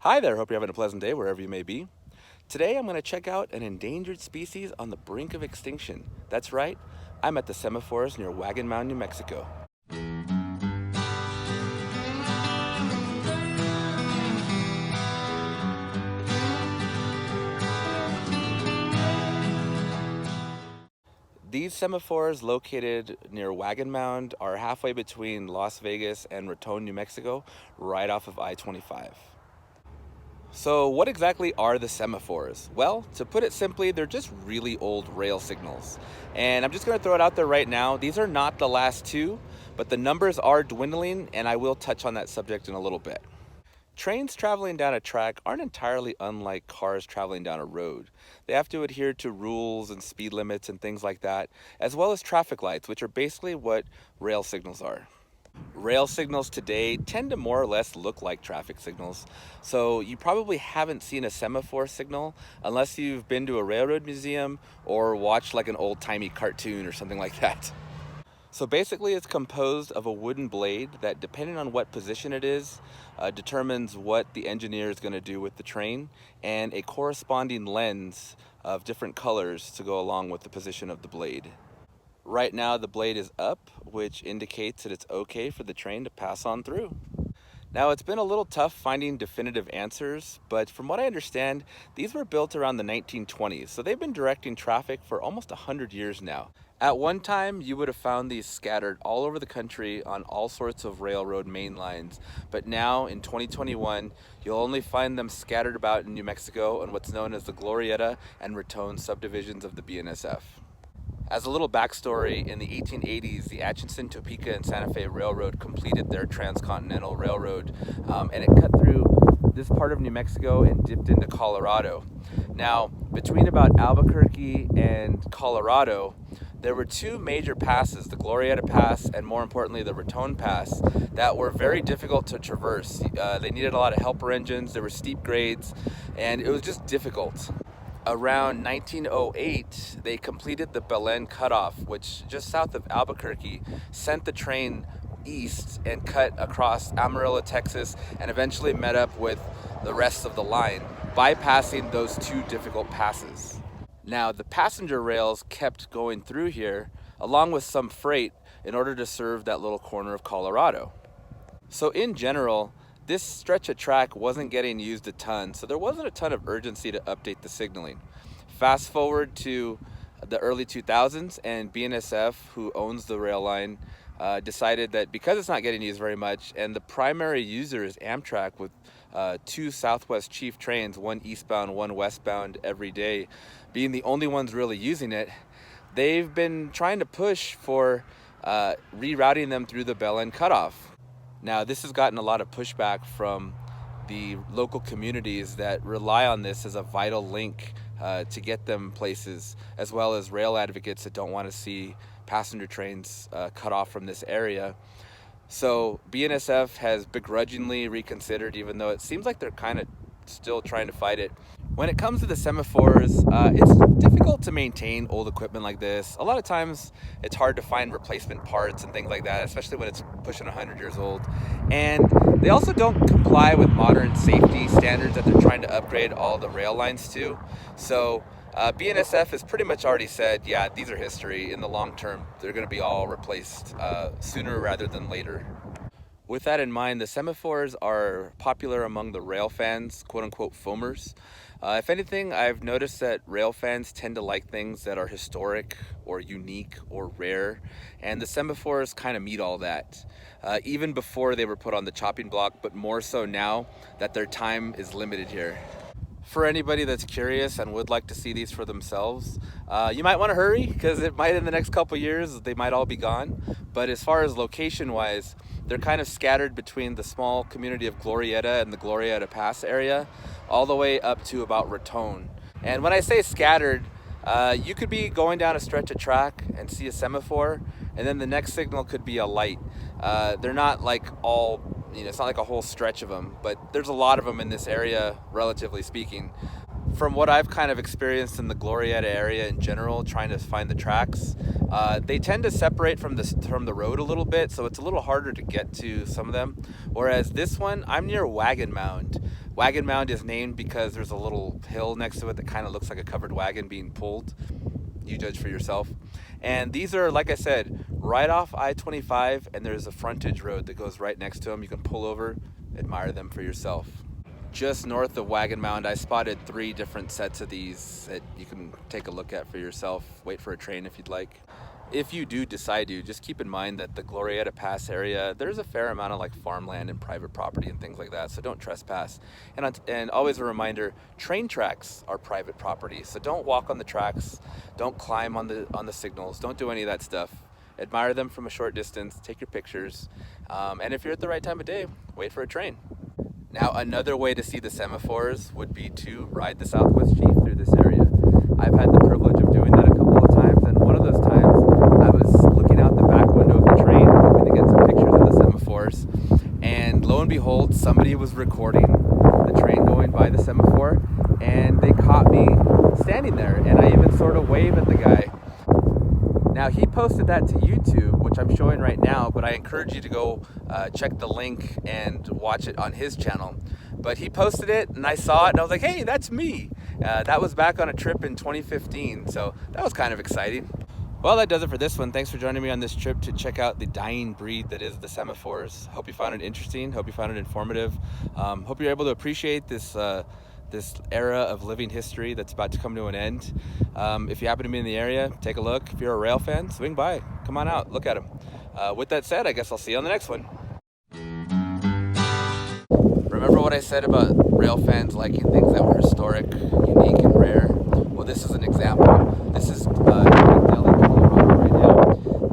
Hi there, hope you're having a pleasant day wherever you may be. Today I'm going to check out an endangered species on the brink of extinction. That's right, I'm at the Semaphores near Wagonmound, New Mexico. These semaphores located near Wagonmound are halfway between Las Vegas and Raton, New Mexico, right off of I-25. So what exactly are the semaphores? Well, to put it simply, they're just really old rail signals. And I'm just going to throw it out there right now. These are not the last two, but the numbers are dwindling, and I will touch on that subject in a little bit. Trains traveling down a track aren't entirely unlike cars traveling down a road. They have to adhere to rules and speed limits and things like that, as well as traffic lights, which are basically what rail signals are. Rail signals today tend to more or less look like traffic signals, so you probably haven't seen a semaphore signal unless you've been to a railroad museum or watched like an old-timey cartoon or something like that. So basically it's composed of a wooden blade that, depending on what position it is, determines what the engineer is going to do with the train, and a corresponding lens of different colors to go along with the position of the blade. Right now the blade is up, which indicates that it's okay for the train to pass on through. Now, it's been a little tough finding definitive answers, but from what I understand, these were built around the 1920s, so they've been directing traffic for almost 100 years now. At one time, you would have found these scattered all over the country on all sorts of railroad main lines, but now in 2021, you'll only find them scattered about in New Mexico on what's known as the Glorieta and Raton subdivisions of the BNSF. As a little backstory, in the 1880s, the Atchison, Topeka, and Santa Fe Railroad completed their transcontinental railroad, and it cut through this part of New Mexico and dipped into Colorado. Now, between about Albuquerque and Colorado, there were two major passes, the Glorieta Pass and, more importantly, the Raton Pass, that were very difficult to traverse. They needed a lot of helper engines, there were steep grades, and it was just difficult. Around 1908, they completed the Belen Cutoff, which just south of Albuquerque sent the train east and cut across Amarillo, Texas, and eventually met up with the rest of the line, bypassing those two difficult passes. Now, the passenger rails kept going through here, along with some freight, in order to serve that little corner of Colorado. So in general, this stretch of track wasn't getting used a ton, so there wasn't a ton of urgency to update the signaling. Fast forward to the early 2000s, and BNSF, who owns the rail line, decided that because it's not getting used very much, and the primary user is Amtrak with two Southwest Chief trains, one eastbound, one westbound every day, being the only ones really using it, they've been trying to push for rerouting them through the Belen Cutoff. Now, this has gotten a lot of pushback from the local communities that rely on this as a vital link to get them places, as well as rail advocates that don't want to see passenger trains cut off from this area. So BNSF has begrudgingly reconsidered, even though it seems like they're kind of still trying to fight it. When it comes to the semaphores, it's difficult to maintain old equipment like this. A lot of times it's hard to find replacement parts and things like that, especially when it's pushing 100 years old. And they also don't comply with modern safety standards that they're trying to upgrade all the rail lines to. So BNSF has pretty much already said, yeah, these are history. In the long term, they're going to be all replaced sooner rather than later. With that in mind, the semaphores are popular among the rail fans, quote-unquote foamers. If anything, I've noticed that rail fans tend to like things that are historic or unique or rare, and the semaphores kind of meet all that. Even before they were put on the chopping block, but more so now that their time is limited here. For anybody that's curious and would like to see these for themselves, you might want to hurry, because it might, in the next couple years, they might all be gone. But as far as location-wise, they're kind of scattered between the small community of Glorieta and the Glorieta Pass area, all the way up to about Raton. And when I say scattered, you could be going down a stretch of track and see a semaphore, and then the next signal could be a light. They're not like all, it's not like a whole stretch of them, but there's a lot of them in this area, relatively speaking. From what I've kind of experienced in the Glorieta area in general, trying to find the tracks, they tend to separate from the road a little bit, so it's a little harder to get to some of them. Whereas this one, I'm near Wagonmound. Wagonmound is named because there's a little hill next to it that kind of looks like a covered wagon being pulled. You judge for yourself. And these are, like I said, right off I-25, and there's a frontage road that goes right next to them. You can pull over, admire them for yourself. Just north of Wagonmound, I spotted 3 different sets of these that you can take a look at for yourself. Wait for a train if you'd like. If you do decide to, just keep in mind that the Glorieta Pass area, there's a fair amount of like farmland and private property and things like that, so don't trespass. And always a reminder, train tracks are private property, so don't walk on the tracks, don't climb on the signals, don't do any of that stuff. Admire them from a short distance, take your pictures, and if you're at the right time of day, wait for a train. Now, another way to see the semaphores would be to ride the Southwest Chief through this area. I've had the privilege of doing that a couple of times, and one of those times I was looking out the back window of the train, hoping to get some pictures of the semaphores, and lo and behold, somebody was recording the train going by the semaphore, and they caught me standing there, and I even sort of waved at the guy. Now, he posted that to YouTube, which I'm showing right now, but I encourage you to go check the link and watch it on his channel. But he posted it, and I saw it, and I was like, hey, that's me. That was back on a trip in 2015, so that was kind of exciting. Well, that does it for this one. Thanks for joining me on this trip to check out the dying breed that is the semaphores. Hope you found it interesting. Hope you found it informative. Hope you're able to appreciate this era of living history that's about to come to an end. If you happen to be in the area, take a look. If you're a rail fan, swing by. Come on out, look at them. With that said, I guess I'll see you on the next one. Remember what I said about rail fans liking things that were historic, unique, and rare? Well, this is an example. This is right now,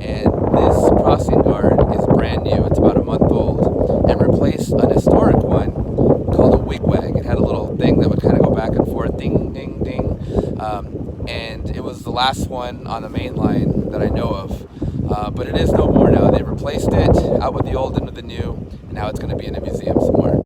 and this crossing guard is brand new. It's about a month old, and replaced an historic one called a wigwag. It had a little thing that would kind of go back and forth, ding, ding, ding. And it was the last one on the main line that I know of. But it is no more now. They replaced it, out with the old, into the new, and now it's going to be in a museum somewhere.